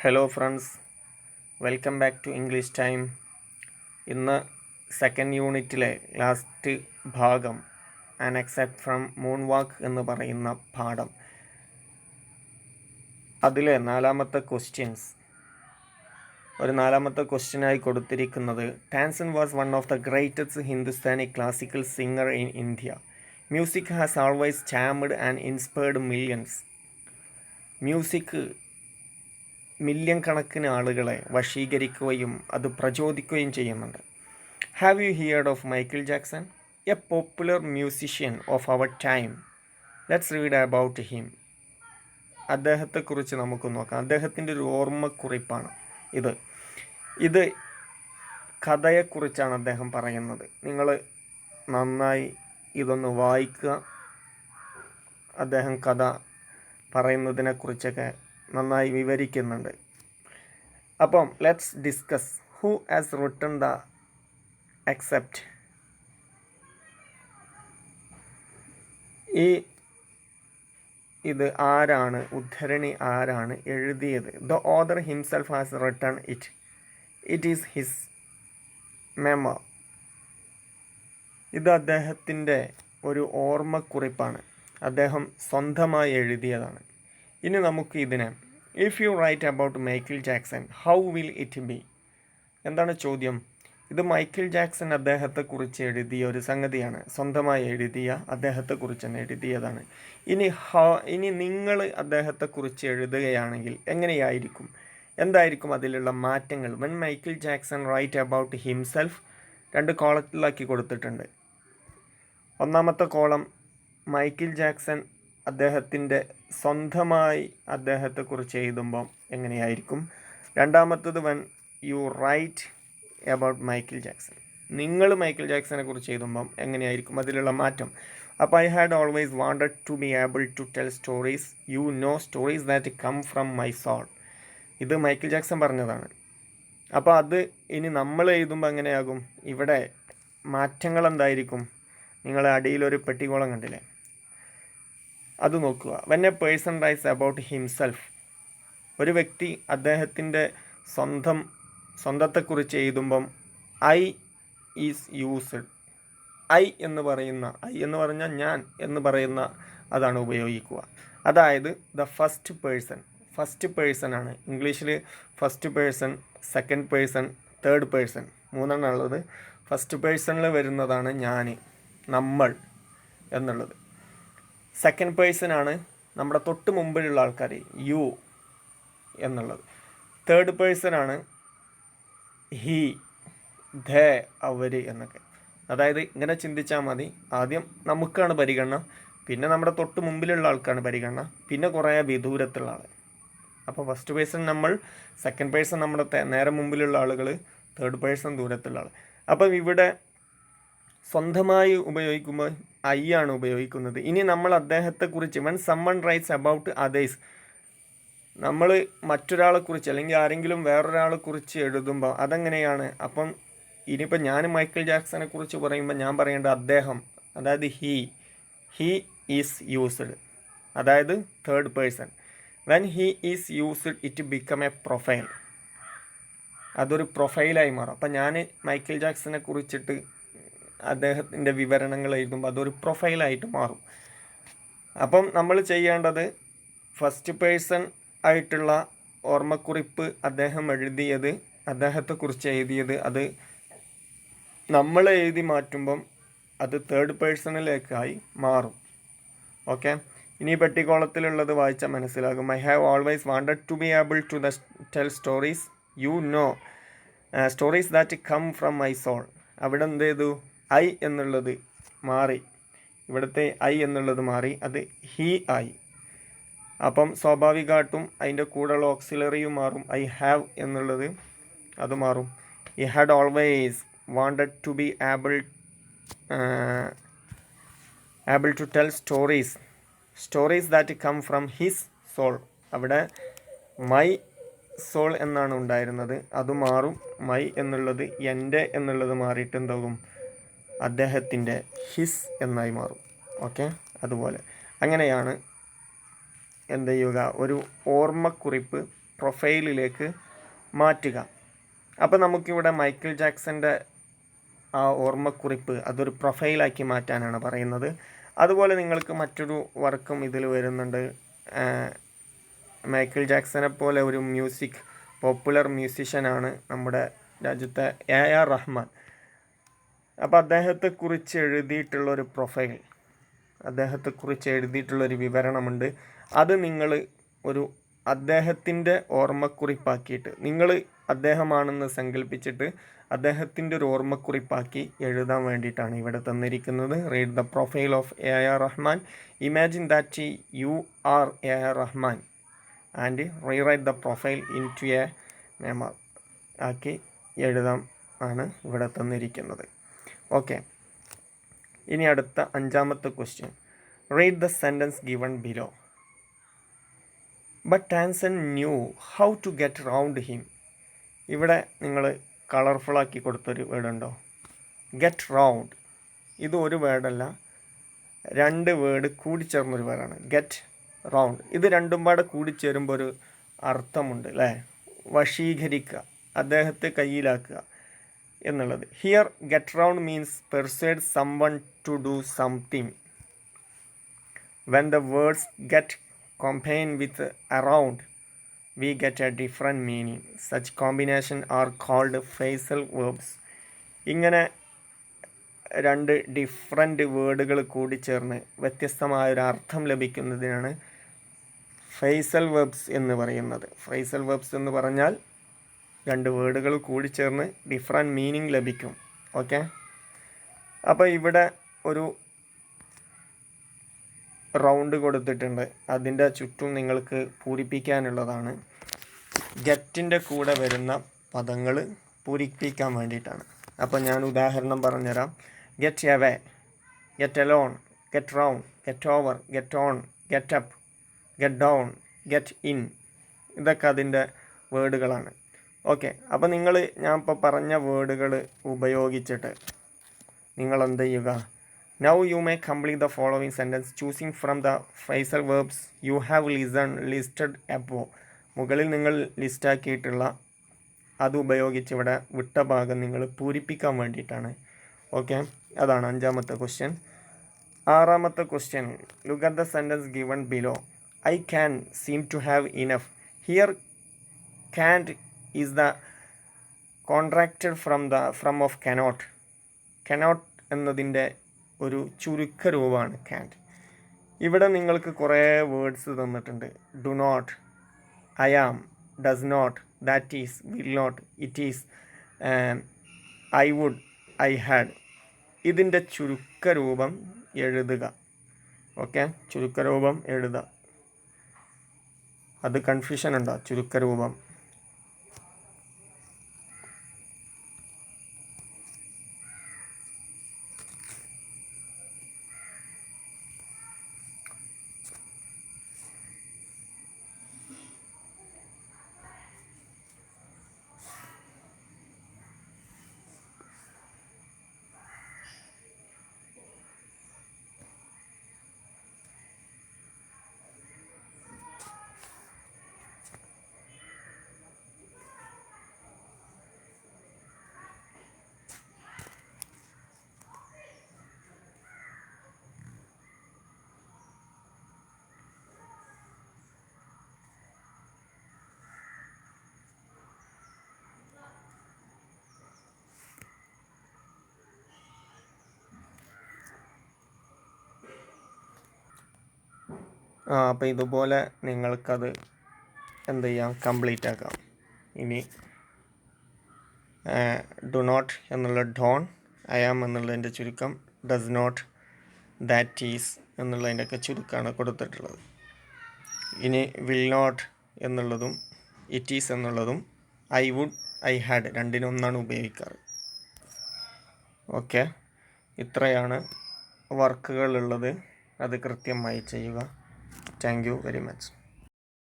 Hello friends, welcome back to English time. ഇന്ന് second യൂണിറ്റിലെ last ഭാഗം an excerpt from Moonwalk എന്ന് പറയുന്ന പാഠം, അതിലെ നാലാമത്തെ ക്വസ്റ്റ്യനായി കൊടുത്തിരിക്കുന്നത് Tansen was one of the greatest Hindustani classical singer in India. Music has always charmed and inspired millions. Music million കണക്കിന് ആളുകളെ വശീകരിക്കുകയും അത് പ്രചോദിക്കുകയും ചെയ്യുന്നുണ്ട്. Have you heard of Michael Jackson, a popular musician of our time? Let's read about him. അദ്ദേഹത്തെക്കുറിച്ച് നമുക്ക് നോക്കാം. അദ്ദേഹത്തിൻ്റെ ഒരു ഓർമ്മക്കുറിപ്പാണ് ഇത് കഥയെക്കുറിച്ചാണ് അദ്ദേഹം പറയുന്നത്. നിങ്ങൾ നന്നായി ഇതൊന്ന് വായിക്കുക. അദ്ദേഹം കഥ പറയുന്നതിനെക്കുറിച്ചൊക്കെ നന്നായി വിവരിക്കുന്നുണ്ട്. അപ്പം let's discuss who has written the except. ഇത് ആരാണ്, ഉദ്ധരണി ആരാണ് എഴുതിയത്? The author himself has written it. It is his memo. ഇത് അദ്ദേഹത്തിൻ്റെ ഒരു ഓർമ്മക്കുറിപ്പാണ്. അദ്ദേഹം സ്വന്തമായി എഴുതിയതാണ്. ഇനി നമുക്ക് ഇതിനെ, if you write about Michael Jackson, how will it be? എന്താണ് ചോദ്യം? ഇത് മൈക്കിൾ ജാക്സൺ അദ്ദേഹത്തെക്കുറിച്ച് എഴുതിയ ഒരു സംഗതിയാണ്. സ്വന്തമായി എഴുതിയ, അദ്ദേഹത്തെക്കുറിച്ച് തന്നെ എഴുതിയതാണ്. ഇനി നിങ്ങൾ അദ്ദേഹത്തെക്കുറിച്ച് എഴുതുകയാണെങ്കിൽ എങ്ങനെയായിരിക്കും? എന്തായിരിക്കും അതിലുള്ള മാറ്റങ്ങൾ? When Michael Jackson write about himself, 2 കോളത്തിലാക്കി കൊടുത്തിട്ടുണ്ട്. ഒന്നാമത്തെ കോളം മൈക്കിൾ ജാക്സൺ അദ്ദേഹത്തിൻ്റെ സ്വന്തമായി അദ്ദേഹത്തെക്കുറിച്ച് എഴുതുമ്പം എങ്ങനെയായിരിക്കും? രണ്ടാമത്തത് when you write about Michael Jackson, നിങ്ങൾ മൈക്കിൾ ജാക്സനെ കുറിച്ച് എഴുതുമ്പം എങ്ങനെയായിരിക്കും അതിലുള്ള മാറ്റം? അപ്പോൾ I had always wanted to be able to tell stories, you know, stories that come from my soul. ഇത് മൈക്കിൾ ജാക്സൺ പറഞ്ഞതാണ്. അപ്പോൾ അത് ഇനി നമ്മൾ എഴുതുമ്പോൾ എങ്ങനെയാകും? ഇവിടെ മാറ്റങ്ങൾ എന്തായിരിക്കും? നിങ്ങൾ അടിയിലൊരു പെട്ടികോളം കണ്ടില്ലേ, അത് നോക്കുക. When A person rights about himself, ഒരു വ്യക്തി അദ്ദേഹത്തിൻ്റെ സ്വന്തത്തെക്കുറിച്ച് എഴുതുമ്പം ഐ ഈസ് യൂസ്ഡ്. ഐ എന്ന് പറഞ്ഞാൽ ഞാൻ എന്ന് പറയുന്ന അതാണ് ഉപയോഗിക്കുക. അതായത് ദ ഫസ്റ്റ് പേഴ്സൺ ആണ്. ഇംഗ്ലീഷിൽ first person, second person, third person, 3 ഉള്ളത്. ഫസ്റ്റ് പേഴ്സണിൽ വരുന്നതാണ് ഞാൻ, നമ്മൾ എന്നുള്ളത്. സെക്കൻഡ് പേഴ്സൺ ആണ് നമ്മുടെ തൊട്ട് മുമ്പിലുള്ള ആൾക്കാർ, യു എന്നുള്ളത്. തേർഡ് പേഴ്സൺ ആണ് ഹി, ധേ, അവർ എന്നൊക്കെ. അതായത് ഇങ്ങനെ ചിന്തിച്ചാൽ മതി. ആദ്യം നമുക്കാണ് പരിഗണന, പിന്നെ നമ്മുടെ തൊട്ട് മുമ്പിലുള്ള ആൾക്കാണ് പരിഗണന, പിന്നെ കുറേ വിദൂരത്തുള്ള ആൾ. അപ്പോൾ ഫസ്റ്റ് പേഴ്സൺ നമ്മൾ, സെക്കൻഡ് പേഴ്സൺ നമ്മുടെ നേരെ മുമ്പിലുള്ള ആളുകൾ, തേർഡ് പേഴ്സൺ ദൂരത്തുള്ള ആൾ. അപ്പം ഇവിടെ സ്വന്തമായി ഉപയോഗിക്കുമ്പോൾ ഐ ആണ് ഉപയോഗിക്കുന്നത്. ഇനി നമ്മൾ അദ്ദേഹത്തെക്കുറിച്ച്, when someone writes about others, നമ്മൾ മറ്റൊരാളെക്കുറിച്ച് അല്ലെങ്കിൽ ആരെങ്കിലും വേറൊരാളെക്കുറിച്ച് എഴുതുമ്പോൾ അതെങ്ങനെയാണ്? അപ്പം ഇനിയിപ്പോൾ ഞാൻ മൈക്കിൾ ജാക്സനെ കുറിച്ച് പറയുമ്പോൾ ഞാൻ പറയേണ്ടത് അദ്ദേഹം, അതായത് ഹി ഈസ് യൂസ്ഡ്, അതായത് third person. When he is used it become A profile. അതൊരു പ്രൊഫൈലായി മാറും. അപ്പം ഞാൻ മൈക്കിൾ ജാക്സനെ കുറിച്ചിട്ട് അദ്ദേഹത്തിൻ്റെ വിവരണങ്ങൾ എഴുതുമ്പോൾ അതൊരു പ്രൊഫൈലായിട്ട് മാറും. അപ്പം നമ്മൾ ചെയ്യേണ്ടത്, ഫസ്റ്റ് പേഴ്സൺ ആയിട്ടുള്ള ഓർമ്മക്കുറിപ്പ് അദ്ദേഹം എഴുതിയത്, അദ്ദേഹത്തെക്കുറിച്ച് എഴുതിയത്, അത് നമ്മൾ എഴുതി മാറ്റുമ്പം അത് തേർഡ് പേഴ്സണിലേക്കായി മാറും. ഓക്കെ, ഇനി പെട്ടിക്കോളത്തിലുള്ളത് വായിച്ചാൽ മനസ്സിലാകും. I have always wanted to be able to tell stories, you know, stories that come from my soul. അവിടെ എന്ത് ചെയ്തു? ഐ എന്നുള്ളത് മാറി, ഇവിടുത്തെ ഐ എന്നുള്ളത് മാറി, അത് ഹി ആയി. അപ്പം സ്വാഭാവികമായിട്ടും അതിൻ്റെ കൂടെയുള്ള ഓക്സിലറിയും മാറും. ഐ ഹാവ് എന്നുള്ളത് അത് മാറും. I had always wanted to be able to tell stories that come from his soul. അവിടെ മൈ സോൾ എന്നാണ് ഉണ്ടായിരുന്നത്, അത് മാറും. മൈ എന്നുള്ളത്, എൻ്റെ എന്നുള്ളത് മാറിയിട്ട് എന്താകും? അദ്ദേഹത്തിൻ്റെ ഹിസ് എന്നായി മാറും. ഓക്കെ, അതുപോലെ അങ്ങനെയാണ് എന്ത് ചെയ്യുക? ഒരു ഓർമ്മക്കുറിപ്പ് പ്രൊഫൈലിലേക്ക് മാറ്റുക. അപ്പോൾ നമുക്കിവിടെ മൈക്കിൾ ജാക്സൻ്റെ ആ ഓർമ്മക്കുറിപ്പ് അതൊരു പ്രൊഫൈലാക്കി മാറ്റാനാണ് പറയുന്നത്. അതുപോലെ നിങ്ങൾക്ക് മറ്റൊരു വർക്കും ഇതിൽ വരുന്നുണ്ട്. മൈക്കിൾ ജാക്സനെ പോലെ ഒരു പോപ്പുലർ മ്യൂസിഷ്യനാണ് നമ്മുടെ രാജ്യത്തെ AR റഹ്മാൻ. അപ്പോൾ അദ്ദേഹത്തെക്കുറിച്ച് എഴുതിയിട്ടുള്ളൊരു പ്രൊഫൈൽ, അദ്ദേഹത്തെക്കുറിച്ച് എഴുതിയിട്ടുള്ളൊരു വിവരണമുണ്ട്. അത് നിങ്ങൾ ഒരു അദ്ദേഹത്തിൻ്റെ ഓർമ്മക്കുറിപ്പാക്കിയിട്ട്, നിങ്ങൾ അദ്ദേഹമാണെന്ന് സങ്കല്പിച്ചിട്ട് അദ്ദേഹത്തിൻ്റെ ഒരു ഓർമ്മക്കുറിപ്പാക്കി എഴുതാൻ വേണ്ടിയിട്ടാണ് ഇവിടെ തന്നിരിക്കുന്നത്. Read the profile of AR Rahman. Imagine that you are AR Rahman and rewrite the profile into a memoir ആക്കി എഴുതാം ആണ് ഇവിടെ തന്നിരിക്കുന്നത്. ഓക്കെ, ഇനി അടുത്ത 5ാമത്തെ question. Read the sentence given below. But Anson knew how to get round him. ഇവിടെ നിങ്ങൾ കളർഫുള്ളാക്കി കൊടുത്തൊരു വേർഡുണ്ടോ? Get round. ഇത് ഒരു വേർഡല്ല, 2 വേർഡ് കൂടിച്ചേർന്നൊരു വേർഡാണ് ഗെറ്റ് റൗണ്ട്. ഇത് രണ്ടും പാടെ കൂടിച്ചേരുമ്പോൾ ഒരു അർത്ഥമുണ്ട് അല്ലേ? വശീകരിക്കുക, അദ്ദേഹത്തെ കയ്യിലാക്കുക എന്നുള്ളത്. Here get round means persuade someone to do something. When the words get combined with around, we get a different meaning. Such combination are called phrasal verbs. ഇങ്ങനെ 2 ഡിഫറെൻ്റ് വേർഡുകൾ കൂടിച്ചേർന്ന് വ്യത്യസ്തമായൊരു അർത്ഥം ലഭിക്കുന്നതിനാണ് ഫ്രേസൽ വെർബ്സ് എന്ന് പറയുന്നത്. ഫ്രേസൽ വെർബ്സ് എന്ന് പറഞ്ഞാൽ 2 വേർഡുകൾ കൂടിച്ചേർന്ന് different meaning ലഭിക്കും. Okay, അപ്പോൾ ഇവിടെ ഒരു റൗണ്ട് കൊടുത്തിട്ടുണ്ട്. അതിൻ്റെ ചുറ്റും നിങ്ങൾക്ക് പൂരിപ്പിക്കാനുള്ളതാണ്. ഗെറ്റിൻ്റെ കൂടെ വരുന്ന പദങ്ങൾ പൂരിപ്പിക്കാൻ വേണ്ടിയിട്ടാണ്. അപ്പോൾ ഞാൻ ഉദാഹരണം പറഞ്ഞുതരാം. Get away, get alone, get round, get over, get on, get up, get down, get in. ഇതൊക്കെ അതിൻ്റെ വേർഡുകളാണ്. ഓക്കെ, അപ്പോൾ ഞാൻ ഇപ്പോൾ പറഞ്ഞ വേർഡുകൾ ഉപയോഗിച്ചിട്ട് നിങ്ങൾ എന്ത് ചെയ്യുക? Now you may complete the following sentence choosing from the phrasal verbs you have listed above. മുകളിൽ നിങ്ങൾ ലിസ്റ്റാക്കിയിട്ടുള്ള അത് ഉപയോഗിച്ച് ഇവിടെ വിട്ട ഭാഗം നിങ്ങൾ പൂരിപ്പിക്കാൻ വേണ്ടിയിട്ടാണ്. ഓക്കെ, അതാണ് 5ാമത്തെ ക്വസ്റ്റ്യൻ. 6ാമത്തെ question. Look at the sentence given below. I can seem to have enough. Here can't is the contracted from of cannot. Cannot എന്നതിൻ്റെ ഒരു ചുരുക്ക രൂപമാണ് കാൻറ്റ്. ഇവിടെ നിങ്ങൾക്ക് കുറേ വേർഡ്സ് തന്നിട്ടുണ്ട്. Do not, I am, does not, that is, will not, it is, I would, I had. ഇതിൻ്റെ ചുരുക്ക രൂപം എഴുതുക. ഓക്കെ, ചുരുക്ക രൂപം എഴുതുക. അത് കൺഫ്യൂഷൻ ഉണ്ടോ? ചുരുക്ക രൂപം അപ്പോൾ ഇതുപോലെ നിങ്ങൾക്കത് എന്ത് ചെയ്യാം? കംപ്ലീറ്റ് ആക്കാം. ഇനി ഡു നോട്ട് എന്നുള്ള ഡോൺ, ഐ ആം എന്നുള്ളതിൻ്റെ ചുരുക്കം, ഡസ് നോട്ട്, ദാറ്റ് ഈസ് എന്നുള്ളതിൻ്റെയൊക്കെ ചുരുക്കമാണ് കൊടുത്തിട്ടുള്ളത്. ഇനി വിൽ നോട്ട് എന്നുള്ളതും ഇറ്റ് ഈസ് എന്നുള്ളതും ഐ വുഡ്, ഐ ഹാഡ് രണ്ടിനൊന്നാണ് ഉപയോഗിക്കാറ്. ഓക്കെ, ഇത്രയാണ് വർക്കുകളുള്ളത്. അത് കൃത്യമായി ചെയ്യുക. Thank you very much.